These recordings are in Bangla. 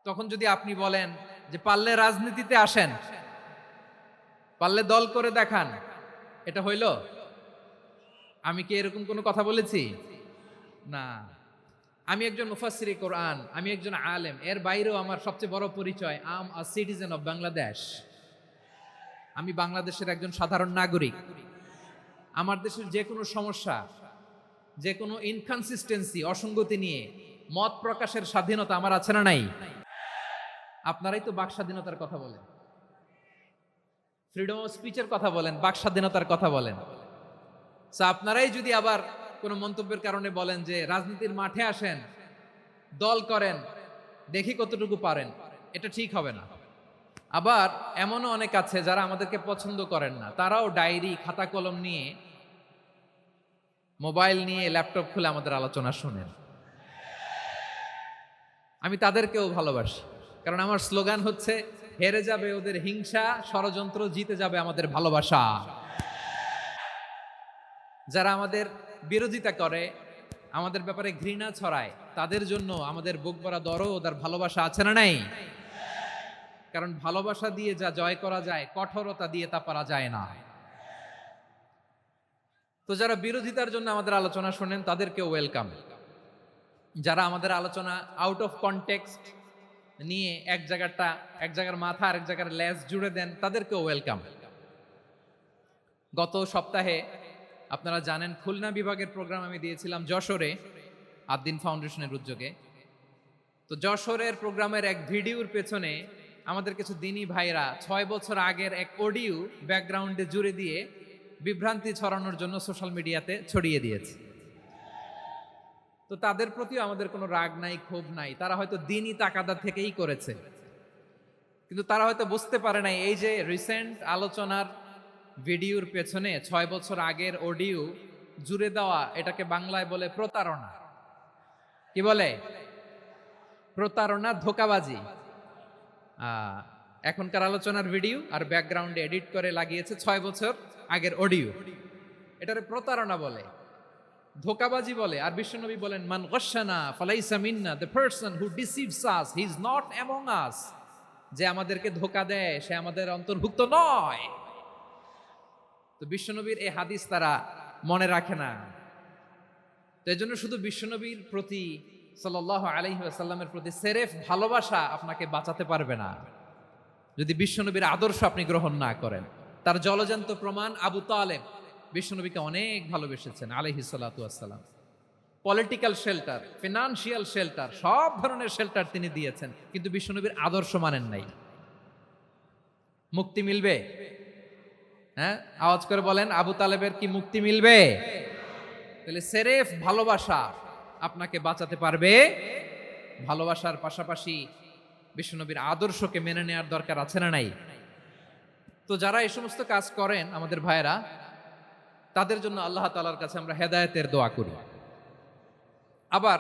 তখন যদি আপনি বলেন যে পারলে রাজনীতিতে আসেন, পারলে দল করে দেখান, এটা হইল? আমি কি এরকম কোনো কথা বলেছি? না। আমি একজন মুফাসসিরে কোরআন, আমি একজন আলেম, এর বাইরেও আমার সবচেয়ে বড় পরিচয় আম আ সিটিজেন অফ বাংলাদেশ। আমি বাংলাদেশের একজন সাধারণ নাগরিক। আমার দেশের যে কোনো সমস্যা, যে কোনো ইনকনসিস্টেন্সি, অসঙ্গতি নিয়ে মত প্রকাশের স্বাধীনতা আমার আছে না নাই? আপনারাই তো বাক স্বাধীনতার কথা বলেন, ফ্রিডম অফ স্পিচের কথা বলেন, বাক স্বাধীনতার কথা বলেন। সো আপনারাই যদি আবার কোনো মন্তব্যের কারণে বলেন যে রাজনীতির মাঠে আসেন, দল করেন, দেখি কতটুকু পারেন, এটা ঠিক হবে না। আবার এমনও অনেক আছে যারা আমাদেরকে পছন্দ করেন না, তারাও ডায়েরি খাতা কলম নিয়ে, মোবাইল নিয়ে, ল্যাপটপ খুলে আমাদের আলোচনা শুনেন। আমি তাদেরকেও ভালোবাসি, কারণ আমার স্লোগান হচ্ছে হেরে যাবে ওদের হিংসা, ষড়যন্ত্র, জিতে যাবে আমাদের ভালোবাসা। যারা আমাদের বিরোধিতা করে, আমাদের ব্যাপারে ঘৃণা ছড়ায়, তাদের জন্য আমাদের বুক ভরা দরদ আর ভালোবাসা আছে না নাই? কারণ ভালোবাসা দিয়ে যা জয় করা যায়, কঠোরতা দিয়ে তা পারা যায় না। তো যারা বিরোধিতার জন্য আমাদের আলোচনা শোনেন, তাদেরকে ওয়েলকাম। যারা আমাদের আলোচনা আউট অফ কনটেক্সট নিয়ে এক জায়গার মাথা আর এক জায়গার লেজ জুড়ে দেন, তাদেরকেও ওয়েলকাম। গত সপ্তাহে আপনারা জানেন খুলনা বিভাগের প্রোগ্রাম আমি দিয়েছিলাম যশোরে, আদ্দিন ফাউন্ডেশনের উদ্যোগে। তো যশোরের প্রোগ্রামের এক ভিডিওর পেছনে আমাদের কিছু দিনী ভাইরা 6 বছর আগের এক অডিও ব্যাকগ্রাউন্ডে জুড়ে দিয়ে বিভ্রান্তি ছড়ানোর জন্য সোশ্যাল মিডিয়াতে ছড়িয়ে দিয়েছে। তো তাদের প্রতিও আমাদের কোনো রাগ নাই, ক্ষোভ নাই। তারা হয়তো দিনই তাকাদা থেকেই করেছে, কিন্তু তারা হয়তো বুঝতে পারে নাই এই যে রিসেন্ট আলোচনার ভিডিওর পেছনে 6 বছর আগের অডিও জুড়ে দেওয়া, এটাকে বাংলায় বলে প্রতারণা। কি বলে? প্রতারণা, ধোঁকাবাজি। এখনকার আলোচনার ভিডিও আর ব্যাকগ্রাউন্ডে এডিট করে লাগিয়েছে 6 বছর আগের অডিও। এটারে প্রতারণা বলে, ধোঁকাবাজি বলে। আর বিশ্বনবী বলেন, মান গশশানা ফালাইসা মিন্না, the person who deceives us he is not among us. যে আমাদেরকে ধোঁকা দেয় সে আমাদের অন্তর্ভুক্ত নয়। তো বিশ্বনবীর এই হাদিস তারা মনে রাখে না। তো এজন্য শুধু বিশ্বনবীর প্রতি সাল্লাল্লাহু আলাইহি ওয়াসাল্লামের প্রতি সেরেফ ভালোবাসা আপনাকে বাঁচাতে পারবে না যদি বিশ্বনবীর আদর্শ আপনি গ্রহণ না করেন। তার জলজান্ত প্রমাণ আবু তালেব বিশ্বনবীকে অনেক ভালোবেসেছেন আলাইহিস সালাতু ওয়াসসালাম। পলিটিক্যাল শেল্টার, ফিনান্সিয়াল শেল্টার, সব ধরনের শেল্টার তিনি দিয়েছেন, কিন্তু বিশ্বনবীর আদর্শ মানেন নাই। মুক্তি মিলবে? হ্যাঁ, আওয়াজ করে বলেন, আবু তালেবের কি মুক্তি মিলবে? তাহলে সেরেফ ভালোবাসা আপনাকে বাঁচাতে পারবে। ভালোবাসার পাশাপাশি বিশ্বনবীর আদর্শকে মেনে নেওয়ার দরকার আছে না নাই? তো যারা এই সমস্ত কাজ করেন আমাদের ভাইয়েরা, তাদের জন্য আল্লাহ তাআলার কাছে আমরা হেদায়েতের দোয়া করি। আবার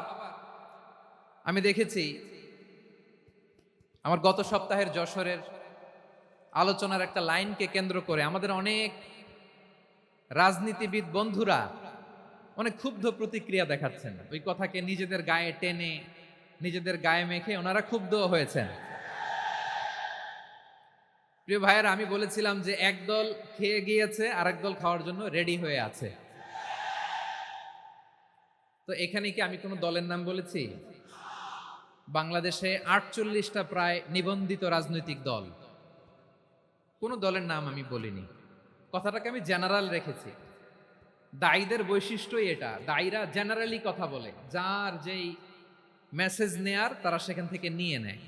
আমি দেখেছি আমার গত সপ্তাহের যশোরের আলোচনার একটা লাইনকে কেন্দ্র করে আমাদের অনেক রাজনীতিবিদ বন্ধুরা অনেক ক্ষুব্ধ প্রতিক্রিয়া দেখাচ্ছেন। ওই কথাকে নিজেদের গায়ে টেনে, নিজেদের গায়ে মেখে ওনারা ক্ষুব্ধ হয়েছেন। প্রিয় ভাইয়েরা, আমি বলেছিলাম যে একদল খেয়ে গিয়েছে, আরেক দল খাওয়ার জন্য রেডি হয়ে আছে। তো এখানে কি আমি কোনো দলের নাম বলেছি? বাংলাদেশে 48টা প্রায় নিবন্ধিত রাজনৈতিক দল, কোনো দলের নাম আমি বলিনি। কথাটাকে আমি জেনারেল রেখেছি। দায়ীদের বৈশিষ্ট্যই এটা, দায়ীরা জেনারেলি কথা বলে, যার যেই মেসেজ নেয়ার তারা সেখান থেকে নিয়ে নেয়।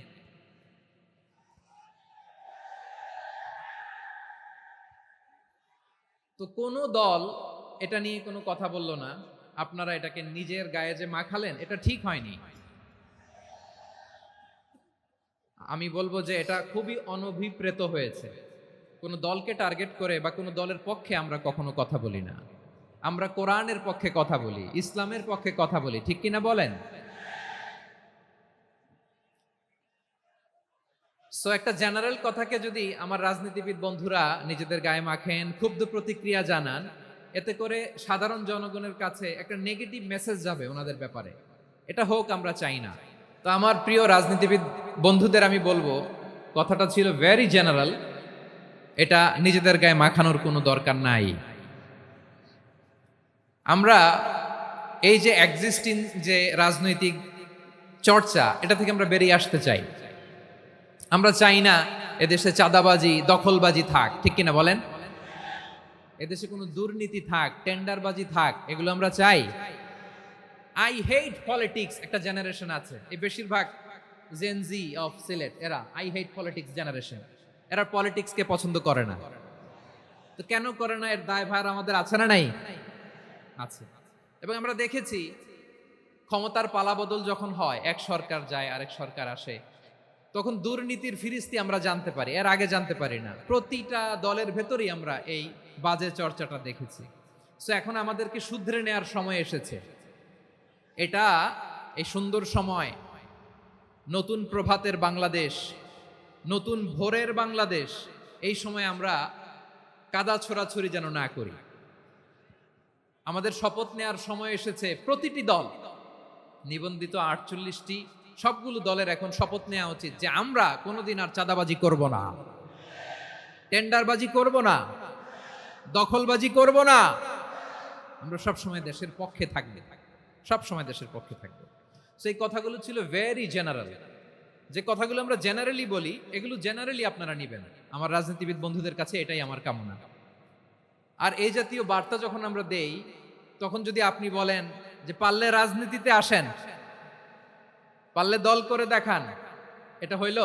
তো কোনো দল এটা নিয়ে কোনো কথা বলল না। আপনারা এটাকে নিজের গায়ে যে মাখালেন, এটা ঠিক হয়নি। আমি বলবো যে এটা খুবই অনভিপ্রেত হয়েছে। কোনো দলকে টার্গেট করে বা কোনো দলের পক্ষে আমরা কখনো কথা বলি না। আমরা কোরআনের পক্ষে কথা বলি, ইসলামের পক্ষে কথা বলি, ঠিক কিনা বলেন? সো একটা জেনারেল কথাকে যদি আমার রাজনীতিবিদ বন্ধুরা নিজেদের গায়ে মাখেন, ক্ষুব্ধ প্রতিক্রিয়া জানান, এতে করে সাধারণ জনগণের কাছে একটা নেগেটিভ মেসেজ যাবে ওনাদের ব্যাপারে। এটা হোক আমরা চাই না। তো আমার প্রিয় রাজনীতিবিদ বন্ধুদের আমি বলবো, কথাটা ছিল ভেরি জেনারেল, এটা নিজেদের গায়ে মাখানোর কোনো দরকার নাই। আমরা এই যে এক্সিস্টিং যে রাজনৈতিক চর্চা, এটা থেকে আমরা বেরিয়ে আসতে চাই। আমরা চাই না এদেশে চাঁদাবাজি, দখলবাজি থাক, ঠিক কিনা বলেন? এদেশে কোনো দুর্নীতি থাক, টেন্ডারবাজি থাক, এগুলো আমরা চাই। আই হেট পলিটিক্স একটা জেনারেশন আছে, এই বেশিরভাগ জেনজি অফ সিলেট, এরা আই হেট পলিটিক্স জেনারেশন। এরা পলিটিক্সকে পছন্দ করে না। তো কেন করে না, এর দায়ভার আমাদের আছে না নাই? আছে। এবং আমরা দেখেছি ক্ষমতার পালাবদল যখন হয়, এক সরকার যায় আরেক সরকার আসে, তখন দুর্নীতির ফিরিস্তি আমরা জানতে পারি, এর আগে জানতে পারি না। প্রতিটা দলের ভেতরেই আমরা এই বাজে চর্চাটা দেখেছি। সো এখন আমাদেরকে শুধরে নেওয়ার সময় এসেছে। এটা এই সুন্দর সময়, নতুন প্রভাতের বাংলাদেশ, নতুন ভোরের বাংলাদেশ, এই সময় আমরা কাদা ছোড়াছুরি যেন না করি। আমাদের শপথ নেওয়ার সময় এসেছে। প্রতিটি দল, নিবন্ধিত 48টি, সবগুলো দলের এখন শপথ নেওয়া উচিত যে আমরা কোনোদিন আর চাঁদাবাজি করব না, টেন্ডারবাজি করব না, দখলবাজি করব না। আমরা সবসময় দেশের পক্ষে থাকবো, সবসময় দেশের পক্ষে থাকবো। সেই কথাগুলো ছিল ভেরি জেনারেল। যে কথাগুলো আমরা জেনারেলি বলি, এগুলো জেনারেলি আপনারা নিবেন। আমার রাজনীতিবিদ বন্ধুদের কাছে এটাই আমার কামনা। আর এই জাতীয় বার্তা যখন আমরা দেই, তখন যদি আপনি বলেন যে পারলে রাজনীতিতে আসেন, পারলে দল করে দেখান, এটা হইল?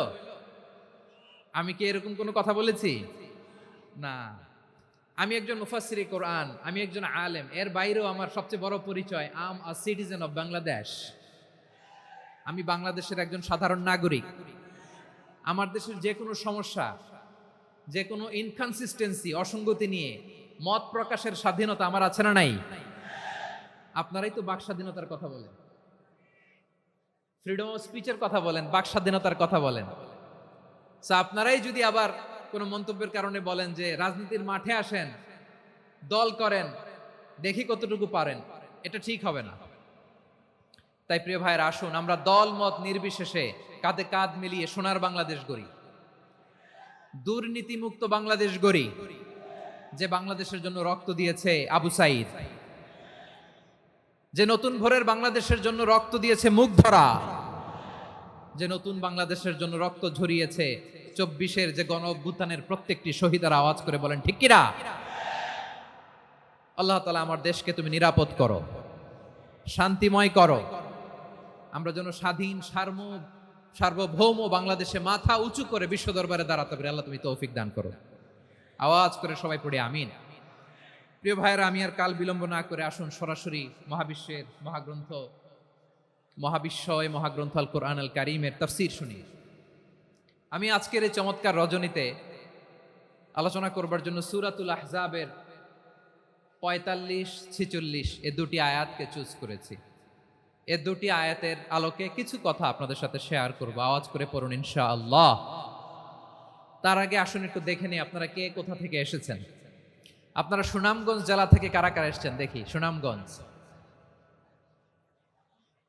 আমি কি এরকম কোনো কথা বলেছি? না। আমি একজন মুফাসসিরে কোরআন, আমি একজন আলেম, এর বাইরেও আমার সবচেয়ে বড় পরিচয় আম আ সিটিজেন অফ বাংলাদেশ। আমি বাংলাদেশের একজন সাধারণ নাগরিক। আমার দেশের যে কোনো সমস্যা, যে কোনো ইনকনসিস্টেন্সি, অসঙ্গতি নিয়ে মত প্রকাশের স্বাধীনতা আমার আছে না নাই? আপনারাই তো বাক স্বাধীনতার কথা বলেন, ফ্রিডম অফ স্পিচের কথা বলেন, বাক স্বাধীনতার কথা বলেন। আপনারাই যদি আবার কোনো মন্তব্যের কারণে বলেন যে রাজনীতির মাঠে আসেন, দল করেন, দেখি কতটুকু পারেন, এটা ঠিক হবে না। তাই প্রিয় ভাইয়ের, আসুন আমরা দল মত নির্বিশেষে কাঁধে কাঁধ মিলিয়ে সোনার বাংলাদেশ গড়ি, দুর্নীতিমুক্ত বাংলাদেশ গড়ি। যে বাংলাদেশের জন্য রক্ত দিয়েছে আবু সাঈদ, যে নতুন ভোরের বাংলাদেশের জন্য রক্ত দিয়েছে মুগ্ধরা, যে নতুন বাংলাদেশের জন্য রক্ত ঝরিয়েছে 24-এর যে গণ অভ্যুত্থানের প্রত্যেকটি শহীদারা আওয়াজ করে বলেন ঠিক কিনা? আল্লাহ তাআলা আমার দেশকে তুমি নিরাপদ করো, শান্তিময় করো। আমরা যেন স্বাধীন সার্বভৌম বাংলাদেশে মাথা উঁচু করে বিশ্ব দরবারে দাঁড়াতে পারি। আল্লাহ তুমি তৌফিক দান করো। আওয়াজ করে সবাই পড়ে আমিন। প্রিয় ভাইয়েরা, আমি আর কাল বিলম্ব না করে আসুন সরাসরি মহাবিশ্বের মহাগ্রন্থ, মহাবিশ্বয় মহাগ্রন্থ আল কোরআন আল কারীমের তাফসীর শুনি। আমি আজকের এই চমৎকার রজনীতে আলোচনা করবার জন্য সূরাতুল আহজাবের 45-46 এ দুটি আয়াতকে চুজ করেছি। এ দুটি আয়াতের আলোকে কিছু কথা আপনাদের সাথে শেয়ার করব। আওয়াজ করে পড়ুন ইনশাআল্লাহ। তার আগে আসুন একটু দেখে নিই আপনারা কে কোথা থেকে এসেছেন। আপনারা সুনামগঞ্জ জেলা থেকে কারা কারা এসেছেন দেখি। সুনামগঞ্জ,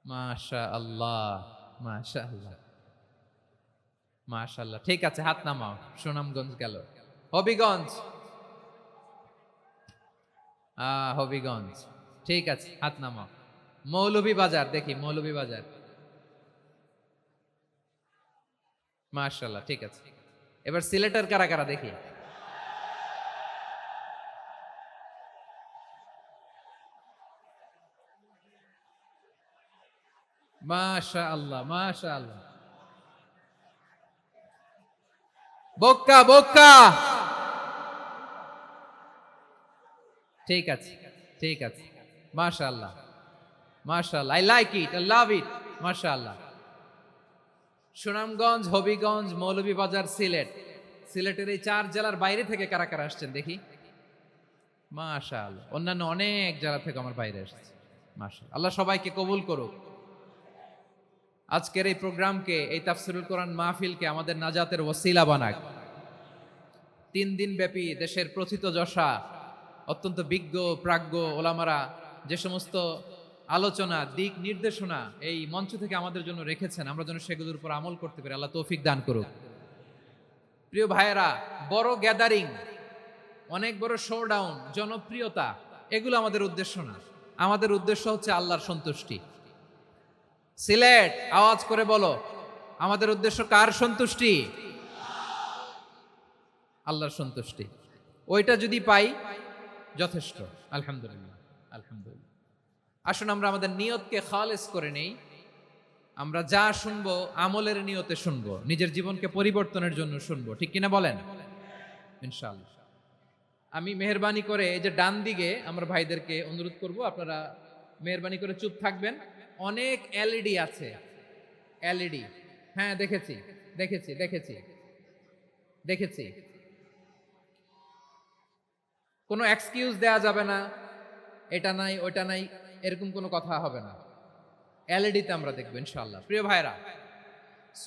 মাশাআল্লাহ মাশাআল্লাহ মাশাআল্লাহ, ঠিক আছে, হাত নামাও। সুনামগঞ্জ গেল। হবিগঞ্জ, হবিগঞ্জ, ঠিক আছে, হাত নামাও। মৌলভীবাজার, দেখি মৌলভীবাজার, মাশাআল্লাহ, ঠিক আছে। এবার সিলেটের কারা কারা দেখি। মাশাআল্লাহ মাশাআল্লাহ। বক্কা বক্কা, ঠিক আছে ঠিক আছে, মাশাআল্লাহ মাশাআল্লাহ, I like it, I love it, মাশাআল্লাহ। সুনামগঞ্জ, হবিগঞ্জ, মৌলভীবাজার, সিলেট। সিলেটের এই 4 জেলার বাইরে থেকে কারা কারা আসছেন দেখি। মাশাআল্লাহ, অন্যান্য অনেক জেলা থেকে আমার বাইরে এসেছে। মাশাআল্লাহ, আল্লাহ সবাইকে কবুল করুক। আজকের এই প্রোগ্রামকে, এই তাফসীরুল কোরআন মাহফিলকে আমাদের নাজাতের ওসিলা বানাক। 3 দিন ব্যাপী দেশের প্রথিতযশা অত্যন্ত বিজ্ঞ প্রাজ্ঞ ওলামারা যে সমস্ত আলোচনা, দিক নির্দেশনা এই মঞ্চ থেকে আমাদের জন্য রেখেছেন, আমরা যেন সেগুলোর উপর আমল করতে পারি। আল্লাহ তৌফিক দান করুক। প্রিয় ভাইয়েরা, বড় গ্যাদারিং, অনেক বড় শোডাউন, জনপ্রিয়তা, এগুলো আমাদের উদ্দেশ্য না। আমাদের উদ্দেশ্য হচ্ছে আল্লাহর সন্তুষ্টি। সিলেট, আওয়াজ করে বলো, আমাদের উদ্দেশ্য কার সন্তুষ্টি? আল্লাহর সন্তুষ্টি। ওইটা যদি পাই যথেষ্ট। আলহামদুলিল্লাহ, আলহামদুলিল্লাহ। আসুন আমরা আমাদের নিয়তকে খালেস করে নেই। আমরা যা শুনবো আমলের নিয়তে শুনবো, নিজের জীবনকে পরিবর্তনের জন্য শুনবো, ঠিক কিনা বলেন? ইনশাআল্লাহ। আমি মেহেরবানি করে এই যে ডান দিকে আমরা ভাইদেরকে অনুরোধ করব, আপনারা মেহেরবানি করে চুপ থাকবেন। অনেক এলইডি আছে, এলইডি। হ্যাঁ, দেখেছি দেখেছি দেখেছি দেখেছি। কোনো এক্সকিউজ দেয়া যাবে না, এটা নাই ওটা নাই, এরকম কোনো কথা হবে না। এলইডিতে আমরা দেখবো ইনশাআল্লাহ। প্রিয় ভাইরা,